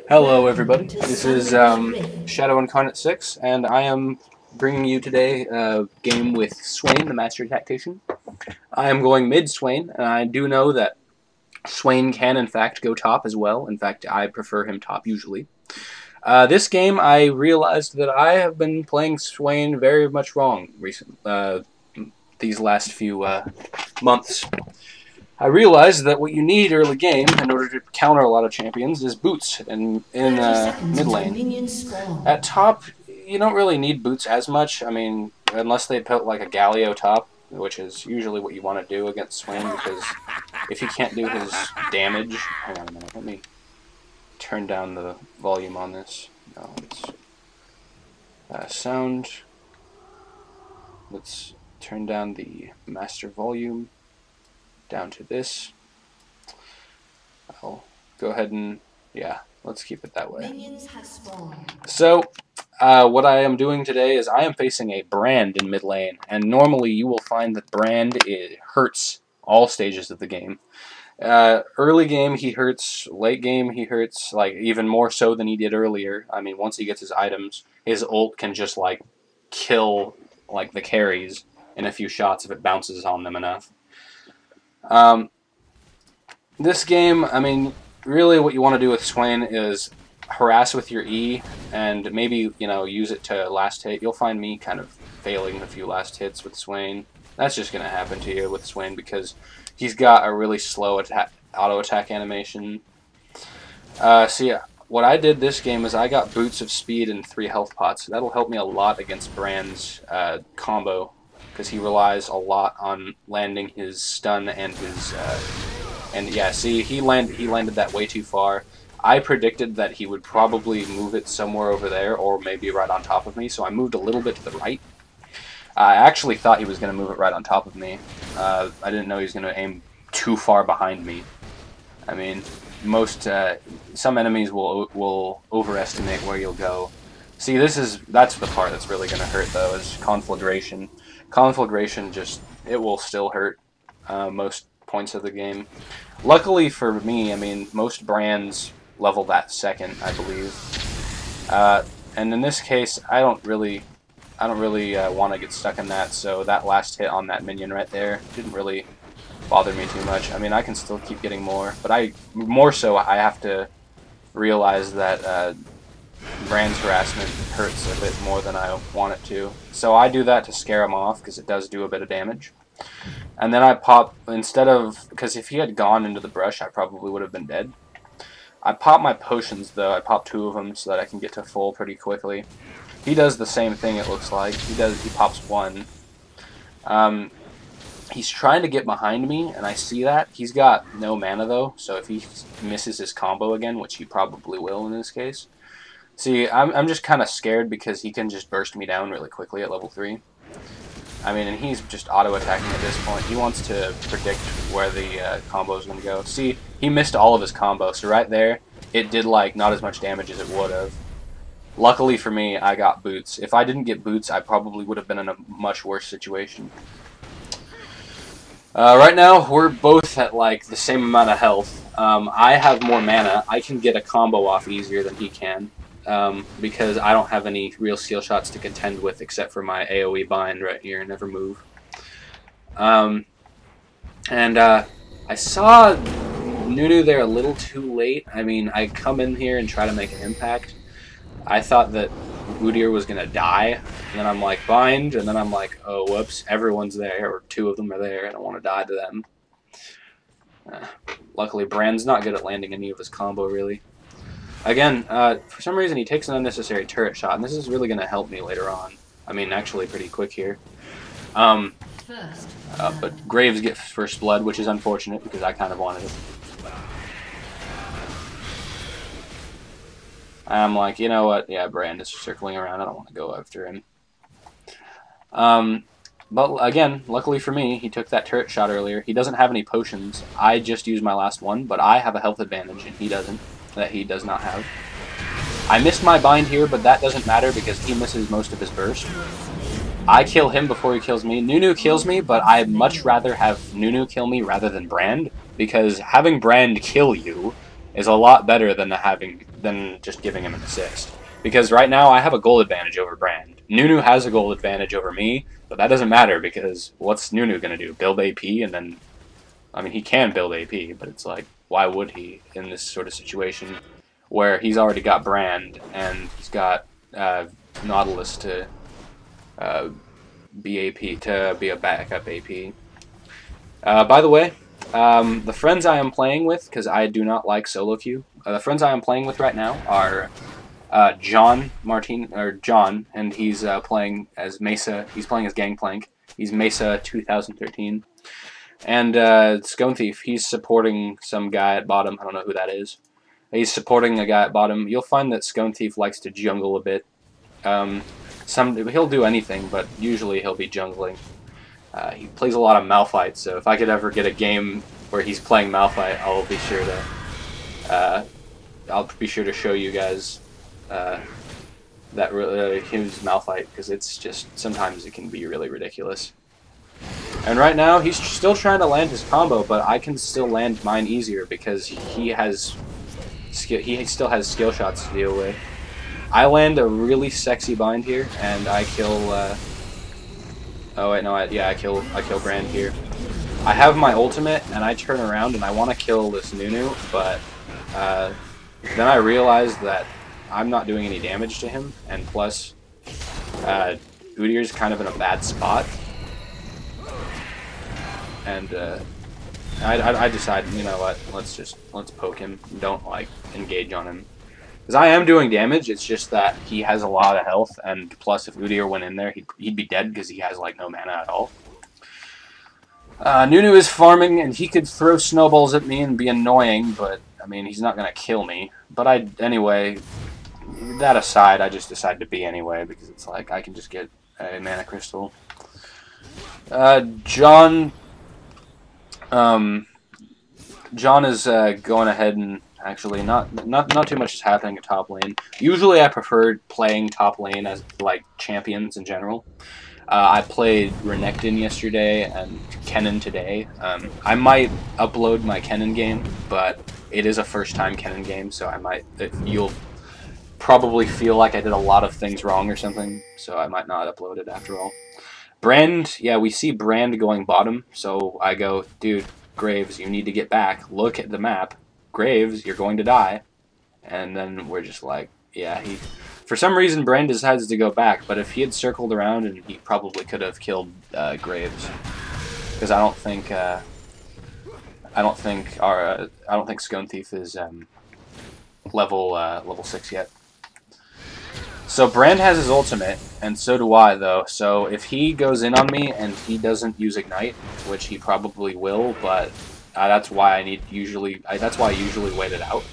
Hello everybody, this is Shadow Incarnate 6, and I am bringing you today a game with Swain, the Master Tactician. I am going mid-Swain, and I do know that Swain can in fact go top as well. In fact, I prefer him top usually. This game, I realized that I have been playing Swain very much wrong these last few months. I realized that what you need early game in order to counter a lot of champions is boots in mid lane. At top, you don't really need boots as much. I mean, unless they put like a Galio top, which is usually what you want to do against Swain, because if he can't do his damage... Hang on a minute, let me turn down the volume on this. No, it's sound. Let's turn down the master volume down to this. I'll go ahead and, yeah, let's keep it that way. So, what I am doing today is I am facing a Brand in mid lane, and normally you will find that Brand hurts all stages of the game. Early game he hurts, late game he hurts, like even more so than he did earlier. I mean, once he gets his items, his ult can just like kill like the carries in a few shots if it bounces on them enough. This game, I mean, really what you want to do with Swain is harass with your E and maybe, you know, use it to last hit. You'll find me kind of failing a few last hits with Swain. That's just going to happen to you with Swain because he's got a really slow auto attack animation. So yeah, what I did this game is I got Boots of Speed and 3 health pots. That'll help me a lot against Brand's combo, because he relies a lot on landing his stun and his and yeah, see, he landed that way too far. I predicted that he would probably move it somewhere over there or maybe right on top of me, so I moved a little bit to the right. I actually thought he was going to move it right on top of me. I didn't know he was going to aim too far behind me. I mean, some enemies will overestimate where you'll go. See, that's the part that's really going to hurt though, is Conflagration. Conflagration it will still hurt most points of the game. Luckily for me, I mean, most Brands level that second, I believe. And in this case, I don't really want to get stuck in that, so that last hit on that minion right there didn't really bother me too much. I mean, I can still keep getting more, but I have to realize that Brand's harassment hurts a bit more than I want it to. So I do that to scare him off, because it does do a bit of damage. And then I pop, because if he had gone into the brush, I probably would have been dead. I pop my potions, though. I pop 2 of them so that I can get to full pretty quickly. He does the same thing, it looks like. He pops 1. He's trying to get behind me, and I see that. He's got no mana, though, so if he misses his combo again, which he probably will in this case. See, I'm just kind of scared because he can just burst me down really quickly at level 3. I mean, and he's just auto-attacking at this point. He wants to predict where the combo is going to go. See, he missed all of his combo, so right there, it did, like, not as much damage as it would have. Luckily for me, I got boots. If I didn't get boots, I probably would have been in a much worse situation. Right now, we're both at, like, the same amount of health. I have more mana. I can get a combo off easier than he can. Because I don't have any real steal shots to contend with except for my AoE bind right here, never move. I saw Nunu there a little too late. I mean, I come in here and try to make an impact. I thought that WotA was going to die, and then I'm like, bind, and then I'm like, oh, whoops, everyone's there, or 2 of them are there, and I want to die to them. Luckily, Brand's not good at landing any of his combo, really. Again, for some reason he takes an unnecessary turret shot, and this is really going to help me later on. I mean, actually pretty quick here. But Graves get first blood, which is unfortunate because I kind of wanted it. I'm like, you know what? Yeah, Brand is circling around. I don't want to go after him. But again, luckily for me, he took that turret shot earlier. He doesn't have any potions. I just used my last one, but I have a health advantage, and he doesn't. That he does not have. I missed my bind here, but that doesn't matter because he misses most of his burst. I kill him before he kills me. Nunu kills me, but I'd much rather have Nunu kill me rather than Brand, because having Brand kill you is a lot better than having than just giving him an assist. Because right now I have a gold advantage over Brand. Nunu has a gold advantage over me, but that doesn't matter because what's Nunu going to do? Build AP and then... I mean, he can build AP, but it's like, why would he in this sort of situation where he's already got Brand and he's got Nautilus to be AP, to be a backup AP. By the way, the friends I am playing with, because I do not like solo queue, the friends I am playing with right now are John, and he's playing as Mesa. He's playing as Gangplank. He's Mesa 2013. And Scone Thief, he's supporting some guy at bottom. I don't know who that is. He's supporting a guy at bottom. You'll find that Scone Thief likes to jungle a bit. He'll do anything, but usually he'll be jungling. He plays a lot of Malphite, so if I could ever get a game where he's playing Malphite, I'll be sure to show you guys that his Malphite, because it's just sometimes it can be really ridiculous. And right now he's still trying to land his combo, but I can still land mine easier because he still has skill shots to deal with. I land a really sexy bind here, and I kill. Oh wait, no, I kill Brand here. I have my ultimate, and I turn around and I want to kill this Nunu, but then I realize that I'm not doing any damage to him, and plus, Udyr's kind of in a bad spot, and I decide, you know what, let's poke him. Don't like engage on him. Because I am doing damage, it's just that he has a lot of health, and plus if Udyr went in there, he'd be dead because he has like no mana at all. Nunu is farming, and he could throw snowballs at me and be annoying, but I mean, he's not going to kill me. But anyway, that aside, I just decided to be anyway, because it's like, I can just get a mana crystal. John is going ahead and actually not too much is happening at top lane. Usually I prefer playing top lane as like champions in general. I played Renekton yesterday and Kennen today. I might upload my Kennen game, but it is a first time Kennen game, so you'll probably feel like I did a lot of things wrong or something, so I might not upload it after all. Brand, yeah, we see Brand going bottom, so I go, dude, Graves, you need to get back. Look at the map. Graves, you're going to die. And then we're just like, yeah, for some reason Brand decides to go back, but if he had circled around, and he probably could have killed Graves, because I don't think Scone Thief is level 6 yet. So Brand has his ultimate, and so do I, though. So if he goes in on me and he doesn't use Ignite, which he probably will, but that's why I usually wait it out.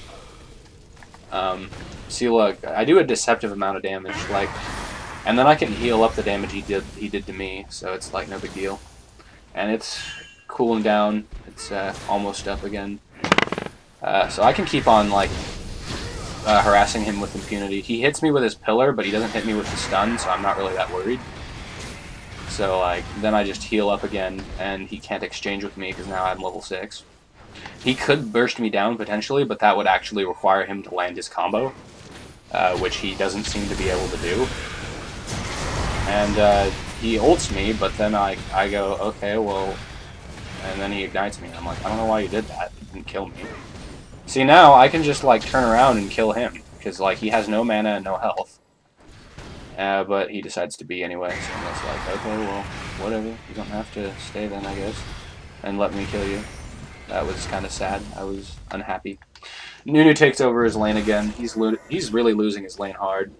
See, look, I do a deceptive amount of damage, like, and then I can heal up the damage he did to me, so it's like no big deal. And it's cooling down. It's almost up again. So I can keep on like harassing him with impunity. He hits me with his pillar, but he doesn't hit me with the stun, so I'm not really that worried. So like then I just heal up again, and he can't exchange with me because now I'm level 6. He could burst me down potentially, but that would actually require him to land his combo, which he doesn't seem to be able to do. And he ults me, but then I go, okay, well, and then he ignites me. I'm like, I don't know why you did that. You didn't kill me. See, now I can just like turn around and kill him, because like he has no mana and no health. But he decides to be anyway, so I'm just like, okay, well, whatever. You don't have to stay then, I guess, and let me kill you. That was kind of sad. I was unhappy. Nunu takes over his lane again. He's really losing his lane hard.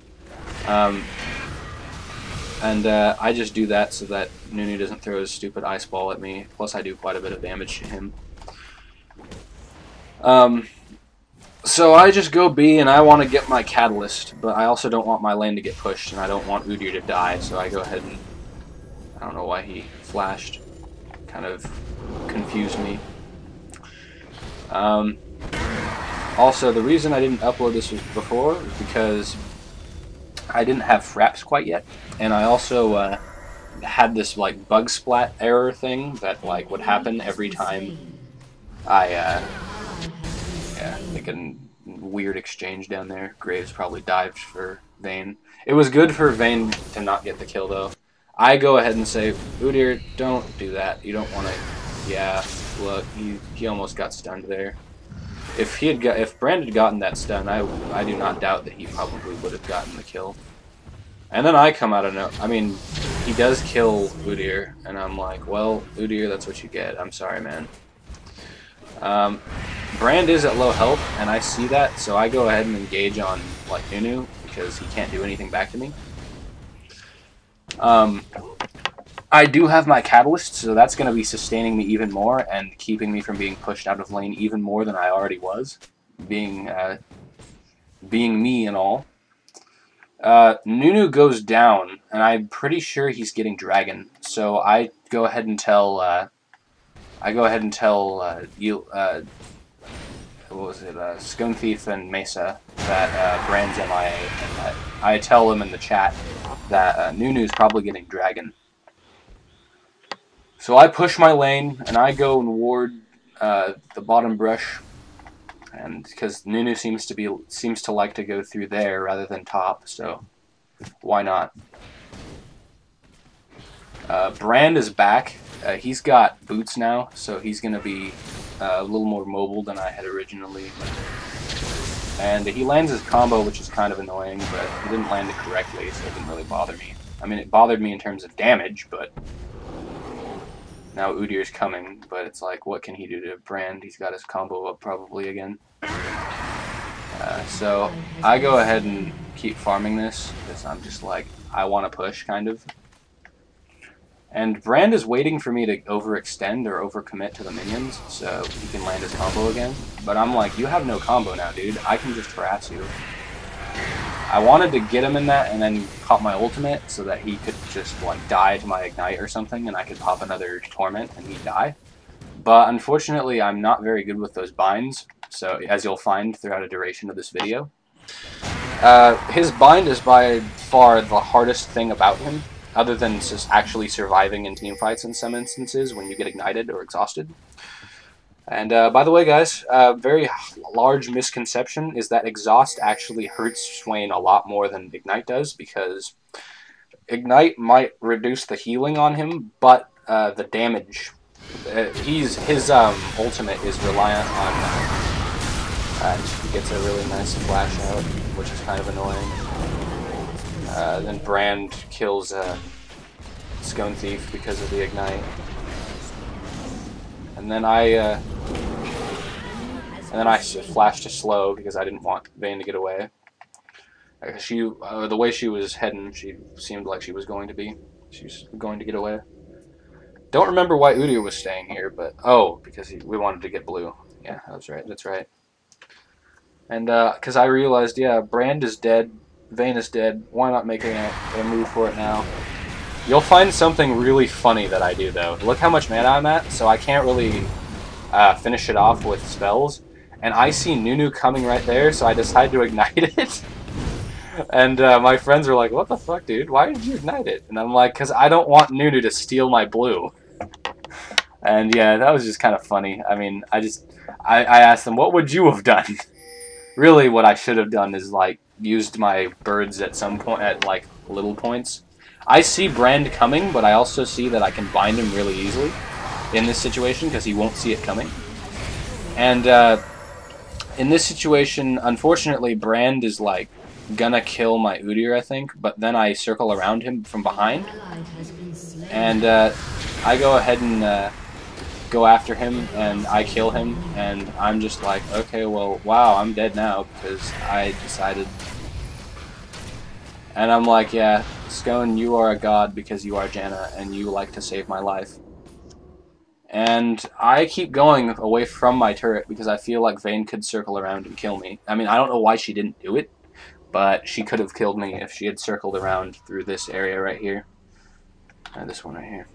I just do that so that Nunu doesn't throw his stupid ice ball at me. Plus I do quite a bit of damage to him. So I just go B, and I want to get my Catalyst, but I also don't want my lane to get pushed, and I don't want Udyr to die, so I go ahead and... I don't know why he flashed. Kind of confused me. Also, the reason I didn't upload this before is because I didn't have fraps quite yet, and I also had this like bug splat error thing that like would happen every time I weird exchange down there. Graves probably dived for Vayne. It was good for Vayne to not get the kill, though. I go ahead and say, Udyr, don't do that. You don't want to... Yeah, look, he almost got stunned there. If Brand had gotten that stun, I do not doubt that he probably would have gotten the kill. And then I come out of no... I mean, he does kill Udyr, and I'm like, well, Udyr, that's what you get. I'm sorry, man. Brand is at low health, and I see that, so I go ahead and engage on, like, Nunu, because he can't do anything back to me. I do have my Catalyst, so that's going to be sustaining me even more, and keeping me from being pushed out of lane even more than I already was, being me and all. Nunu goes down, and I'm pretty sure he's getting Dragon, so I go ahead and tell, what was it, Scone Thief and Mesa that Brand's MIA, and that I tell them in the chat that Nunu's probably getting Dragon. So I push my lane, and I go and ward the bottom brush, and because Nunu seems to like to go through there rather than top, so why not? Brand is back. He's got boots now, so he's going to be a little more mobile than I had originally. And he lands his combo, which is kind of annoying, but he didn't land it correctly, so it didn't really bother me. I mean, it bothered me in terms of damage, but now Udyr's coming, but it's like, what can he do to Brand? He's got his combo up probably again. So I go ahead and keep farming this, because I'm just like, I want to push, kind of. And Brand is waiting for me to overextend or overcommit to the minions, so he can land his combo again. But I'm like, you have no combo now, dude. I can just harass you. I wanted to get him in that and then pop my ultimate so that he could just, like, die to my Ignite or something, and I could pop another Torment and he'd die. But unfortunately, I'm not very good with those binds, so as you'll find throughout the duration of this video. His bind is by far the hardest thing about him, other than just actually surviving in teamfights in some instances when you get ignited or exhausted. And by the way, guys, a very large misconception is that exhaust actually hurts Swain a lot more than Ignite does, because Ignite might reduce the healing on him, but the damage, his ultimate is reliant on, he gets a really nice flash out, which is kind of annoying. Then Brand kills Scone Thief because of the Ignite. And then I flashed to slow because I didn't want Vayne to get away. The way she was heading, she seemed like she was going to be. She's going to get away. Don't remember why Udyr was staying here, but oh, because we wanted to get blue. Yeah, that's right. That's right. And because I realized, yeah, Brand is dead, Vayne is dead. Why not make a move for it now? You'll find something really funny that I do, though. Look how much mana I'm at, so I can't really finish it off with spells. And I see Nunu coming right there, so I decide to ignite it. And my friends are like, what the fuck, dude? Why did you ignite it? And I'm like, because I don't want Nunu to steal my blue. And yeah, that was just kind of funny. I mean, I asked them, what would you have done? Really, what I should have done is, like, used my birds at some point, at, like, little points. I see Brand coming, but I also see that I can bind him really easily in this situation, because he won't see it coming. And in this situation, unfortunately, Brand is, like, gonna kill my Udyr, I think, but then I circle around him from behind. And I go ahead and go after him, and I kill him, and I'm just like, okay, well, wow, I'm dead now, because I decided. And I'm like, yeah, Scone, you are a god because you are Janna, and you like to save my life. And I keep going away from my turret because I feel like Vayne could circle around and kill me. I mean, I don't know why she didn't do it, but she could have killed me if she had circled around through this area right here. This one right here.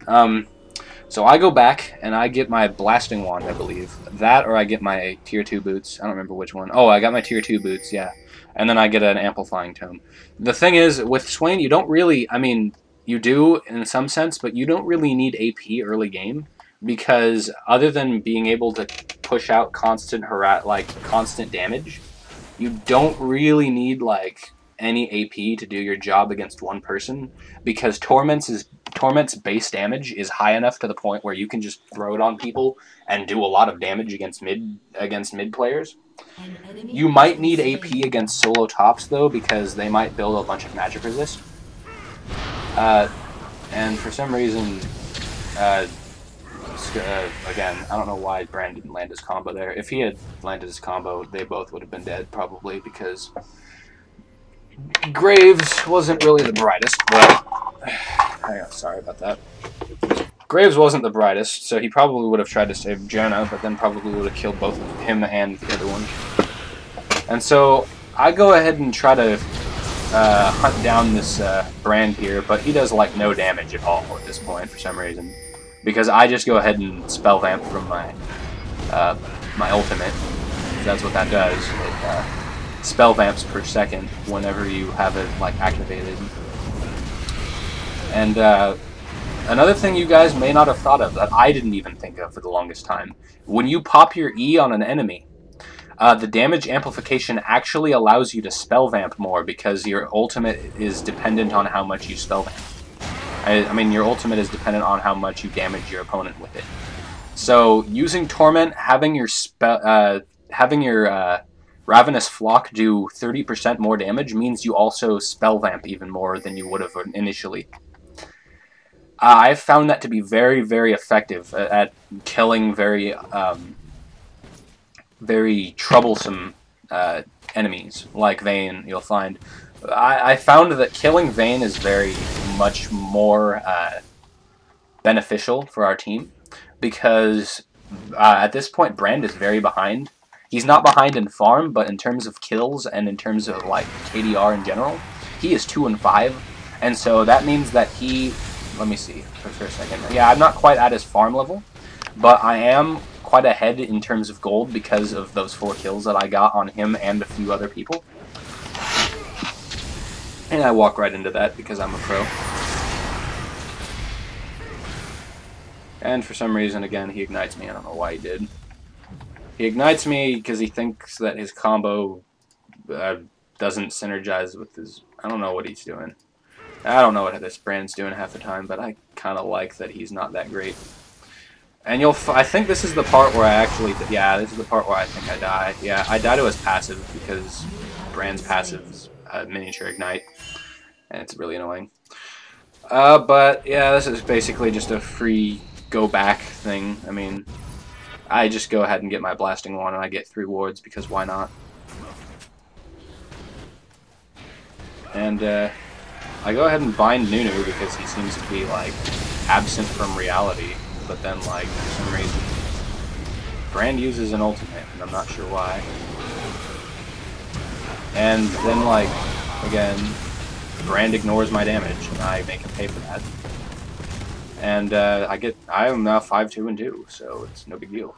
So I go back, and I get my Blasting Wand, I believe. That, or I get my Tier 2 boots. I don't remember which one. Oh, I got my Tier 2 boots, yeah. And then I get an Amplifying Tome. The thing is, with Swain, you don't really... I mean, you do, in some sense, but you don't really need AP early game, because other than being able to push out constant damage, you don't really need like any AP to do your job against one person, because Torment's base damage is high enough to the point where you can just throw it on people and do a lot of damage against mid players. You might need AP against solo tops though, because they might build a bunch of magic resist. And for some reason, again, I don't know why Brand didn't land his combo there. If he had landed his combo, they both would have been dead, probably, because Graves wasn't really the brightest, but... sorry about that. Graves wasn't the brightest, so he probably would have tried to save Zhonya, but then probably would have killed both him and the other one. And so, I go ahead and try to hunt down this Brand here, but he does like no damage at all at this point for some reason. Because I just go ahead and spell vamp from my my ultimate. That's what that does. It spell vamps per second whenever you have it like activated. And another thing you guys may not have thought of that I didn't even think of for the longest time: when you pop your E on an enemy, the damage amplification actually allows you to spell vamp more because your ultimate is dependent on how much you spell vamp. I mean, your ultimate is dependent on how much you damage your opponent with it. So, using Torment, having your Ravenous Flock do 30% more damage means you also spell vamp even more than you would have initially. I've found that to be very, very effective at killing very troublesome enemies, like Vayne, you'll find. I found that killing Vayne is very much more beneficial for our team, because at this point Brand is very behind. He's not behind in farm, but in terms of kills and in terms of like KDR in general, he is 2 and 5, and so that means that he... Let me see for a second. Yeah, I'm not quite at his farm level, but I am quite ahead in terms of gold because of those 4 kills that I got on him and a few other people. And I walk right into that because I'm a pro. And for some reason, again, he ignites me. I don't know why he did. He ignites me because he thinks that his combo doesn't synergize with his... I don't know what he's doing. I don't know what this Brand's doing half the time, but I kind of like that he's not that great. And I think this is the part where I actually... Yeah, this is the part where I think I die. Yeah, I die to his passive because Brand's passive is miniature ignite. And it's really annoying. But, yeah, this is basically just a free go-back thing. I mean, I just go ahead and get my blasting one and I get 3 wards because why not? And, I go ahead and bind Nunu because he seems to be, like, absent from reality. But then, like, for some reason, Brand uses an ultimate, and I'm not sure why. And then, like, again, Brand ignores my damage, and I make him pay for that. And I am now 5-2-2, so it's no big deal.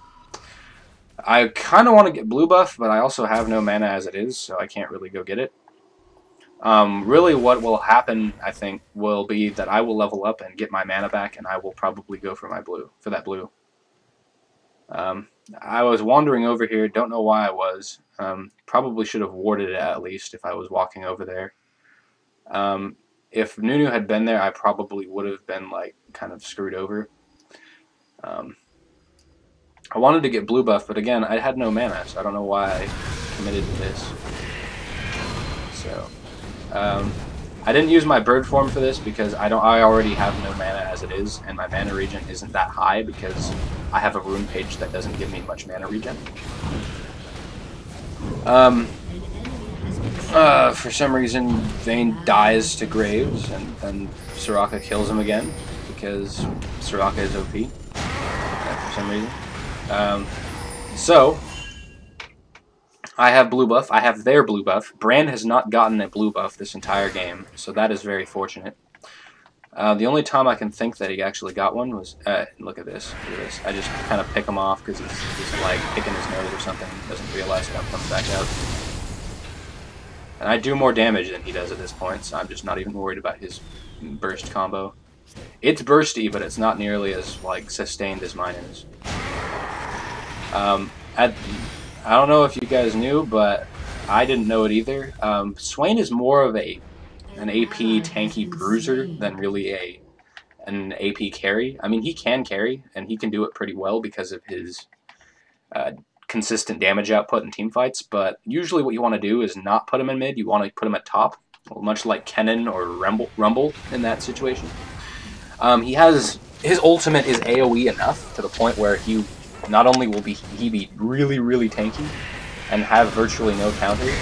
I kind of want to get blue buff, but I also have no mana as it is, so I can't really go get it. Really what will happen, I think, will be that I will level up and get my mana back, and I will probably go for that blue. I was wandering over here, don't know why I was. Probably should have warded it at least if I was walking over there. If Nunu had been there, I probably would have been, like, kind of screwed over. I wanted to get blue buff, but again, I had no mana, so I don't know why I committed to this. So, I didn't use my bird form for this because I already have no mana as it is, and my mana regen isn't that high because I have a rune page that doesn't give me much mana regen. For some reason, Vayne dies to Graves, and then Soraka kills him again because Soraka is OP for some reason. So, I have blue buff. I have their blue buff. Brand has not gotten a blue buff this entire game, so that is very fortunate. The only time I can think that he actually got one was... look at this. Look at this. I just kind of pick him off because he's just, like, picking his nose or something. He doesn't realize that I'm coming back out. And I do more damage than he does at this point, so I'm just not even worried about his burst combo. It's bursty, but it's not nearly as, like, sustained as mine is. I don't know if you guys knew, but I didn't know it either. Swain is more of an AP tanky bruiser than really an AP carry. I mean, he can carry, and he can do it pretty well because of his consistent damage output in team fights, but usually what you want to do is not put him in mid, you want to put him at top, much like Kennen or Rumble in that situation. His ultimate is AoE enough to the point where he not only will be really, really tanky and have virtually no counter,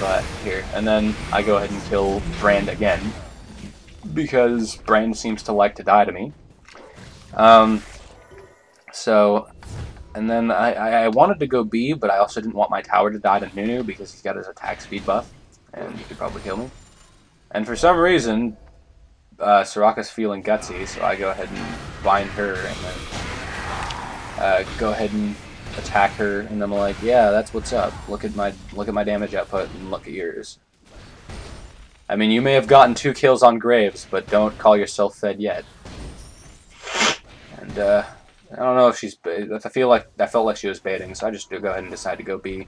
but here, and then I go ahead and kill Brand again, because Brand seems to like to die to me. And then I wanted to go B, but I also didn't want my tower to die to Nunu because he's got his attack speed buff, and he could probably kill me. And for some reason, Soraka's feeling gutsy, so I go ahead and bind her, and then go ahead and attack her, and I'm like, yeah, that's what's up. Look at my damage output, and look at yours. I mean, you may have gotten 2 kills on Graves, but don't call yourself fed yet. And I don't know if she's. I felt like she was baiting, so I just go ahead and decide to go B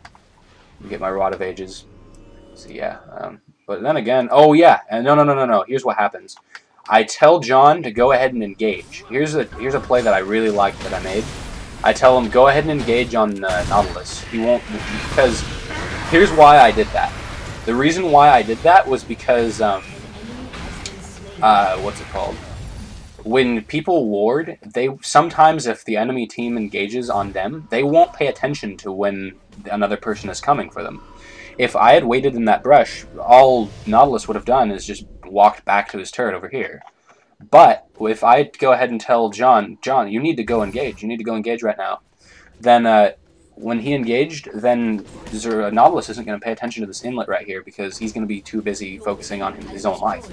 and get my Rod of Ages. So yeah, but then again, oh yeah, and no. Here's what happens. I tell John to go ahead and engage. Here's a play that I really like that I made. I tell him go ahead and engage on Nautilus. He won't, because here's why I did that. The reason why I did that was because what's it called? When people ward, they sometimes, if the enemy team engages on them, they won't pay attention to when another person is coming for them. If I had waited in that brush, all Nautilus would have done is just walked back to his turret over here. But if I go ahead and tell John, you need to go engage. You need to go engage right now. Then when he engaged, then Nautilus isn't going to pay attention to this inlet right here because he's going to be too busy focusing on his own life.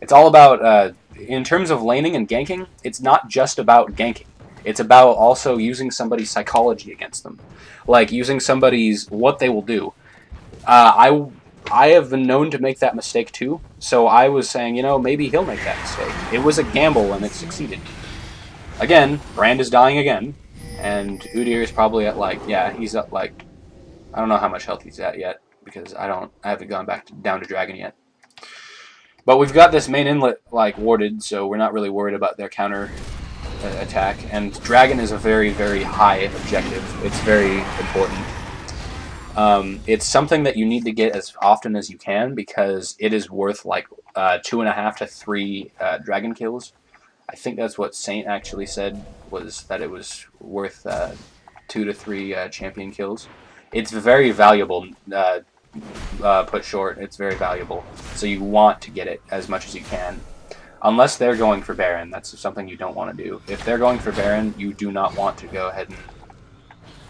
It's all about, in terms of laning and ganking, it's not just about ganking. It's about also using somebody's psychology against them. Like, using somebody's, what they will do. I have been known to make that mistake too, so I was saying, you know, maybe he'll make that mistake. It was a gamble and it succeeded. Again, Brand is dying again, and Udyr is probably at like, yeah, he's at like, I don't know how much health he's at yet, because I haven't gone back down to Dragon yet. But we've got this main inlet like warded, so we're not really worried about their counter attack. And Dragon is a very, very high objective. It's very important. It's something that you need to get as often as you can because it is worth like 2.5 to 3 Dragon kills. I think that's what Saint actually said, was that it was worth 2 to 3 champion kills. It's very valuable. Put short, it's very valuable. So you want to get it as much as you can. Unless they're going for Baron, that's something you don't want to do. If they're going for Baron, you do not want to go ahead and...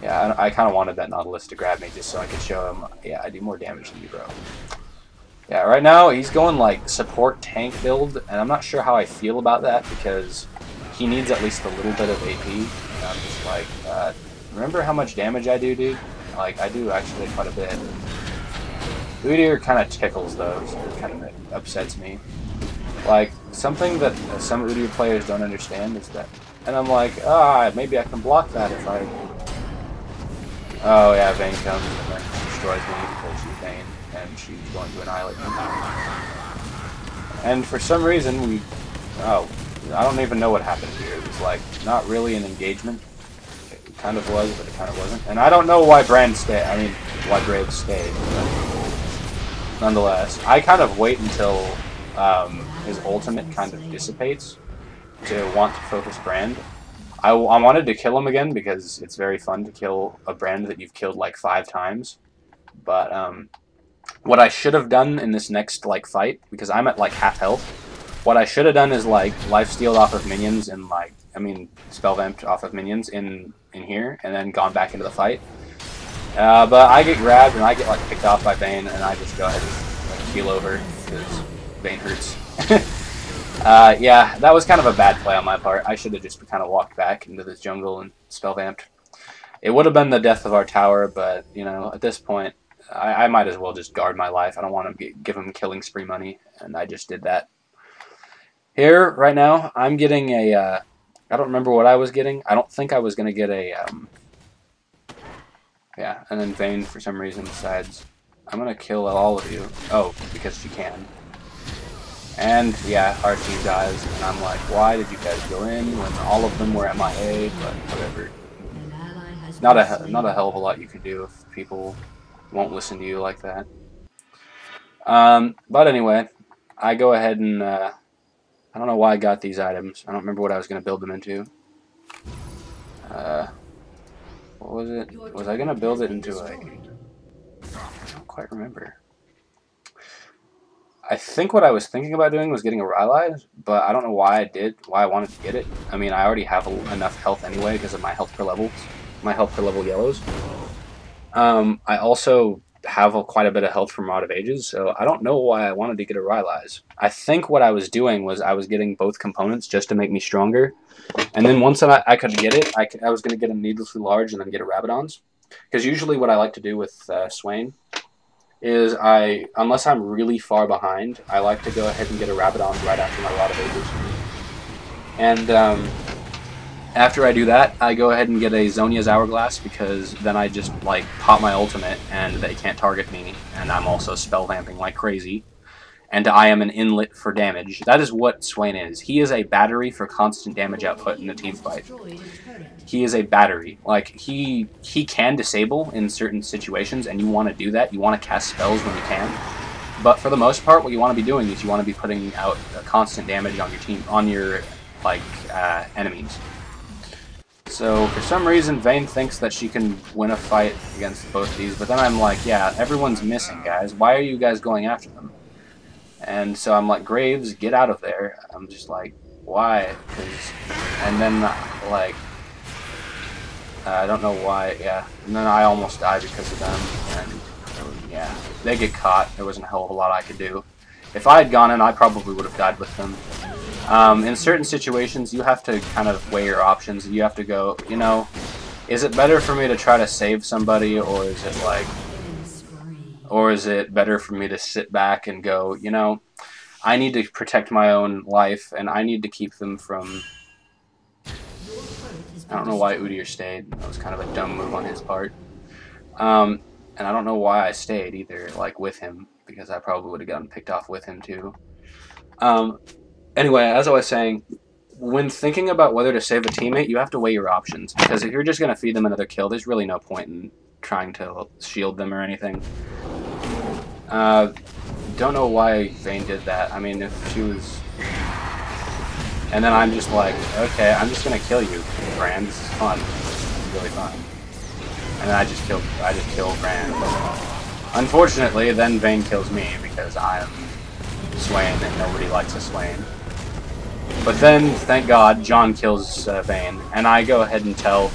Yeah, I kind of wanted that Nautilus to grab me just so I could show him, yeah, I do more damage than you, bro. Yeah, right now he's going like support tank build, and I'm not sure how I feel about that because he needs at least a little bit of AP. And I'm just like, remember how much damage I do, dude? Like, I do actually quite a bit. Udyr kind of tickles those, it kind of upsets me. Like, something that some Udyr players don't understand is that, and I'm like, maybe I can block that if I... Oh yeah, Vayne comes and then destroys me because she's Vayne, and she's going to annihilate me. And for some reason, I don't even know what happened here. It was like, not really an engagement. It kind of was, but it kind of wasn't. And I don't know why Brand stayed, why Graves stayed, but nonetheless. I kind of wait until his ultimate kind of dissipates to want to focus Brand. I wanted to kill him again because it's very fun to kill a Brand that you've killed like 5 times. But what I should have done in this next like fight, because I'm at like half health, what I should have done is like lifestealed off of minions and like, spellvamped off of minions in here and then gone back into the fight. But I get grabbed and I get like picked off by Vayne and I just go ahead and like, keel over because Vayne hurts. Yeah, that was kind of a bad play on my part. I should have just kind of walked back into this jungle and spellvamped. It would have been the death of our tower, but, you know, at this point, I might as well just guard my life. I don't want to give him killing spree money, and I just did that. Here, right now, I'm getting I don't remember what I was getting. I don't think I was going to get Yeah, and then Vayne, for some reason, decides, I'm gonna kill all of you. Oh, because she can. And, yeah, our team dies, and I'm like, why did you guys go in when all of them were MIA, but whatever. Not a hell of a lot you can do if people won't listen to you like that. But anyway, I go ahead and, I don't know why I got these items. I don't remember what I was going to build them into. What was it? Was I going to build it into, like, I don't quite remember. I think what I was thinking about doing was getting a Rylai's, but I don't know why I wanted to get it. I mean, I already have enough health anyway because of my health per level yellows. I also have quite a bit of health from Rod of Ages, so I don't know why I wanted to get a Rylai's. I think what I was doing was I was getting both components just to make me stronger, and then once I could get it, I was going to get a Needlessly Large and then get a Rabadon's. Because usually what I like to do with Swain is unless I'm really far behind, I like to go ahead and get a Rabadon right after my Rod of Ages. And after I do that, I go ahead and get a Zhonya's Hourglass, because then I just, like, pop my ultimate and they can't target me, and I'm also spell vamping like crazy. And I am an inlet for damage. That is what Swain is. He is a battery for constant damage output in a team fight. He is a battery. Like, he can disable in certain situations, and you want to do that. You want to cast spells when you can. But for the most part, what you want to be doing is you want to be putting out constant damage on your team, on your, like, enemies. So, for some reason, Vayne thinks that she can win a fight against both these, but then I'm like, yeah, everyone's missing, guys. Why are you guys going after them? And so I'm like, Graves, get out of there. I'm just like, why? And then, like, I don't know why, yeah. And then I almost died because of them, and, yeah, they get caught. There wasn't a hell of a lot I could do. If I had gone in, I probably would have died with them. In certain situations, you have to kind of weigh your options. You have to go, you know, is it better for me to try to save somebody, or is it like... Or is it better for me to sit back and go, you know, I need to protect my own life, and I need to keep them from... I don't know why Udyr stayed. That was kind of a dumb move on his part. And I don't know why I stayed either, like, with him, because I probably would have gotten picked off with him too. Anyway, as I was saying, when thinking about whether to save a teammate, you have to weigh your options, because if you're just going to feed them another kill, there's really no point in trying to shield them or anything. Don't know why Vayne did that. I mean, if she was... And then I'm just like, okay, I'm just gonna kill you, Brand. This is fun. This is really fun. And then I just kill Brand. Unfortunately, then Vayne kills me because I am Swain and nobody likes a Swain. But then, thank God, John kills Vayne, and I go ahead and tell...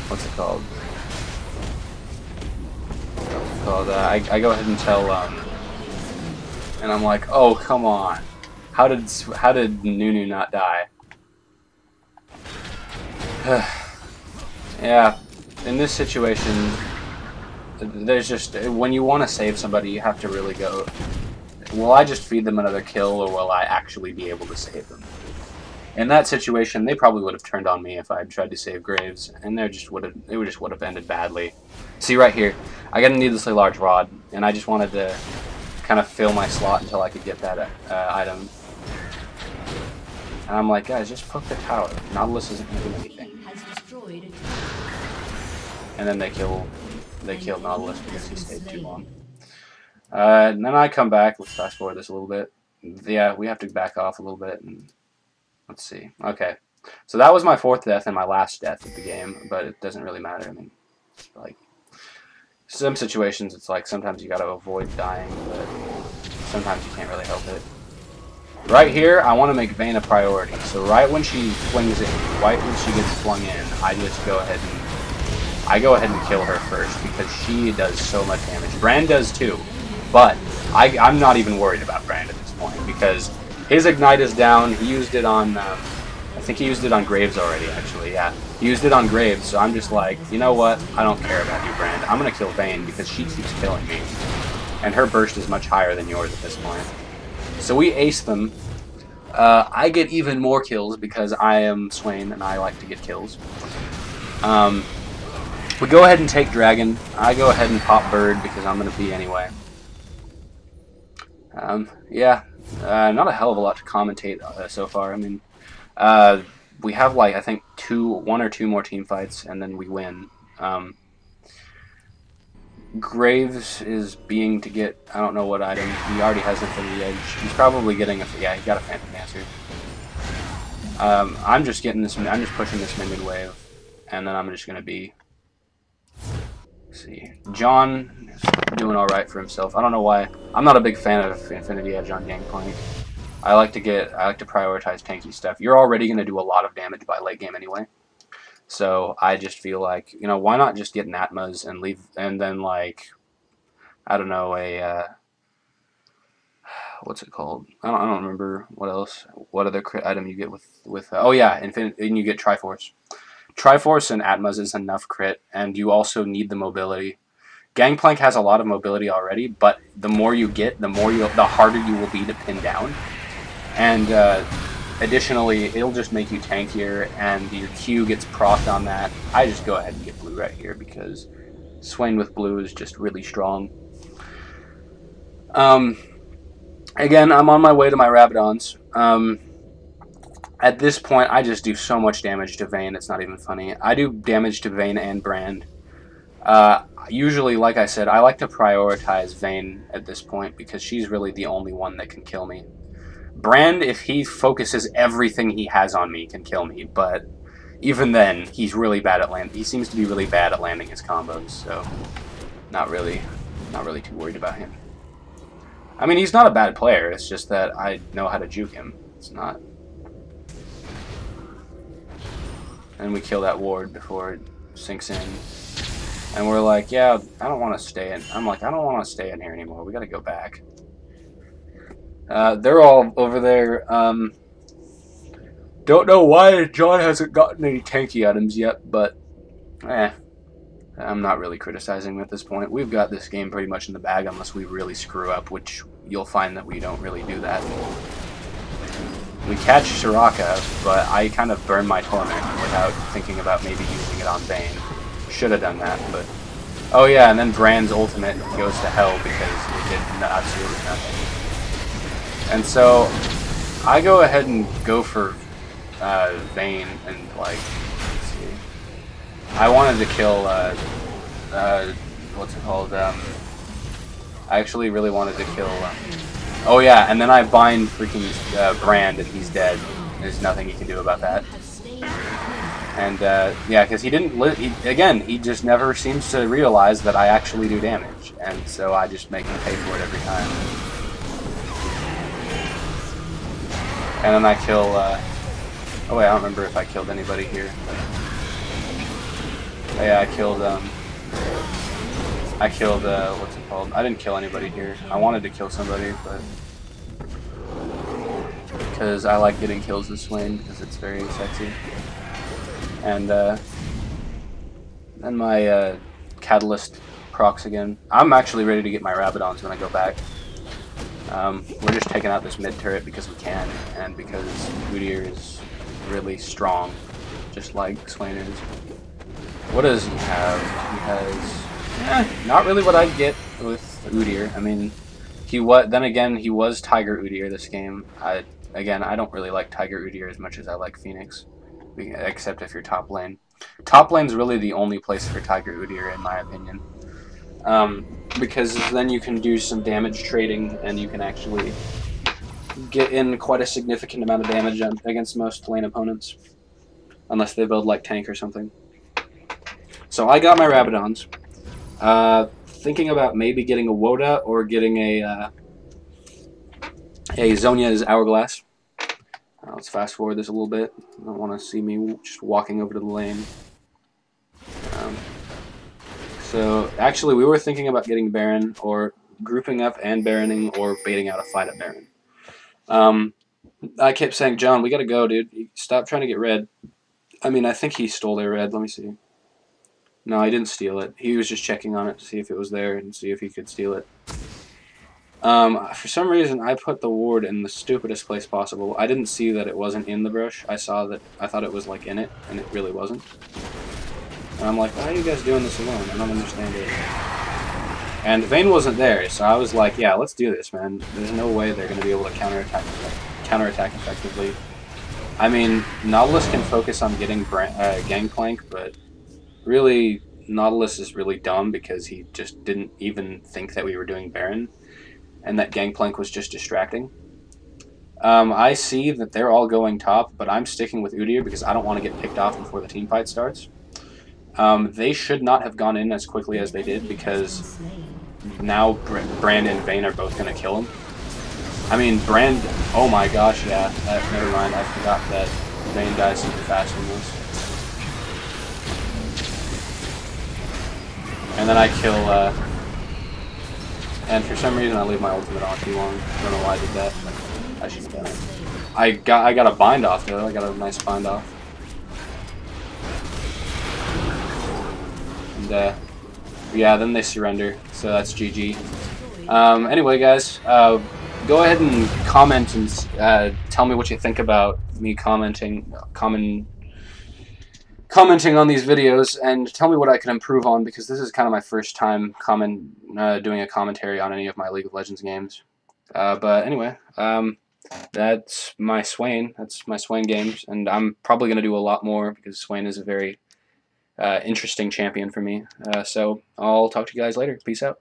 What's it called? I go ahead and tell, and I'm like, oh, come on. How did Nunu not die? Yeah, in this situation, there's just, when you want to save somebody, you have to really go, will I just feed them another kill, or will I actually be able to save them? In that situation, they probably would have turned on me if I had tried to save Graves, and it just would have ended badly. See right here, I got a Needlessly Large Rod, and I just wanted to kind of fill my slot until I could get that item. And I'm like, guys, just poke the tower. Nautilus isn't going to do anything. And then they killed Nautilus because he stayed too long. And then I come back. Let's fast forward this a little bit. Yeah, we have to back off a little bit. And let's see. Okay. So that was my 4th death and my last death of the game, but it doesn't really matter. I mean, like, some situations it's like sometimes you gotta avoid dying, but sometimes you can't really help it. Right here, I want to make Vayne a priority. So right when she flings in, right when she gets flung in, I just go ahead and kill her first, because she does so much damage. Brand does too, but I'm not even worried about Brand at this point, because his Ignite is down. He used it on, I think he used it on Graves already, actually, yeah. He used it on Graves, so I'm just like, you know what? I don't care about you, Brand. I'm going to kill Vayne, because she keeps killing me. And her burst is much higher than yours at this point. So we ace them. I get even more kills because I am Swain and I like to get kills. We go ahead and take Dragon. I go ahead and pop Bird because I'm going to be anyway. Yeah, not a hell of a lot to commentate so far. I mean, we have like I think one or two more team fights, and then we win. Graves is being to get I don't know what item. He already has Infinity Edge. He's probably getting a he got a Phantom Dancer. I'm just getting this. I'm just pushing this minion wave, and then I'm just going to be. See, John is doing all right for himself. I don't know why. I'm not a big fan of Infinity Edge on Gangplank. I like to prioritize tanky stuff. You're already going to do a lot of damage by late game anyway. So I just feel like, you know, why not just get Natmas and leave, and then like, I don't know, what's it called? I don't remember what else. What other crit item you get with oh yeah, and you get Triforce. Triforce and Atmas is enough crit, and you also need the mobility. Gangplank has a lot of mobility already, but the more you get, the harder you will be to pin down. And additionally, it'll just make you tankier, and your Q gets procced on that. I just go ahead and get blue right here because Swain with blue is just really strong. Again, I'm on my way to my Rabadons. At this point, I just do so much damage to Vayne, it's not even funny. I do damage to Vayne and Brand. Usually, like I said, I like to prioritize Vayne at this point because she's really the only one that can kill me. Brand, if he focuses everything he has on me, can kill me, but even then, he's really bad at land. He seems to be really bad at landing his combos, so not really too worried about him. I mean, he's not a bad player, it's just that I know how to juke him. It's not. And we kill that ward before it sinks in. And we're like, yeah, I don't want to stay in. I'm like, I don't want to stay in here anymore. We got to go back. They're all over there. Don't know why John hasn't gotten any tanky items yet, but I'm not really criticizing him at this point. We've got this game pretty much in the bag unless we really screw up, which you'll find that we don't really do that. We catch Soraka, but I kind of burn my Torment without thinking about maybe using it on Vayne. Should have done that, but... Oh yeah, and then Brand's ultimate goes to hell because it did absolutely nothing. And so, I go ahead and go for Vayne, and like, let's see. I wanted to kill, what's it called, I actually really wanted to kill, oh yeah, and then I bind freaking Brand and he's dead. There's nothing he can do about that. And yeah, because he didn't again, he just never seems to realize that I actually do damage. And so I just make him pay for it every time. And then I kill, oh wait, I don't remember if I killed anybody here. But, oh yeah, I killed, what's it called? I didn't kill anybody here. I wanted to kill somebody, but... because I like getting kills with Swain, because it's very sexy. And, then my, Catalyst procs again. I'm actually ready to get my Rabadons when I go back. We're just taking out this mid turret because we can, and because Udyr is really strong, just like Swain is. What does he have? He has... not really what I'd get with Udyr. I mean, then again, he was Tiger Udyr this game. Again, I don't really like Tiger Udyr as much as I like Phoenix, except if you're top lane. Top lane's really the only place for Tiger Udyr, in my opinion. Because then you can do some damage trading, and you can actually get in quite a significant amount of damage against most lane opponents. Unless they build like tank or something. So I got my Rabadons. Thinking about maybe getting a WotA or getting a Zhonya's Hourglass. Let's fast forward this a little bit. I don't want to see me just walking over to the lane. So actually, we were thinking about getting Baron, or grouping up and Baroning, or baiting out a fight at Baron. I kept saying, John, we gotta go, dude. Stop trying to get red. I mean, I think he stole their red. Let me see. No, I didn't steal it. He was just checking on it to see if it was there and see if he could steal it. For some reason, I put the ward in the stupidest place possible. I didn't see that it wasn't in the brush. I thought it was like in it, and it really wasn't. And I'm like, why are you guys doing this alone? I don't understand it. And Vayne wasn't there, so I was like, yeah, let's do this, man. There's no way they're going to be able to counterattack effectively. I mean, Nautilus can focus on getting Gangplank, but really, Nautilus is really dumb because he just didn't even think that we were doing Baron, and that Gangplank was just distracting. I see that they're all going top, but I'm sticking with Udyr because I don't want to get picked off before the team fight starts. They should not have gone in as quickly as they did because now Brand and Vayne are both going to kill him. I mean, Brand... Oh my gosh, yeah. Never mind, I forgot that Vayne dies super fast in this. And then I kill... and for some reason I leave my ultimate on too long. I don't know why I did that. I should have done it. I got a bind off, though. I got a nice bind off. And, yeah, then they surrender. So that's GG. Anyway, guys... go ahead and comment and tell me what you think about me commenting on these videos, and tell me what I can improve on, because this is kind of my first time doing a commentary on any of my League of Legends games. But anyway, that's my Swain. That's my Swain games, and I'm probably going to do a lot more because Swain is a very interesting champion for me. So I'll talk to you guys later. Peace out.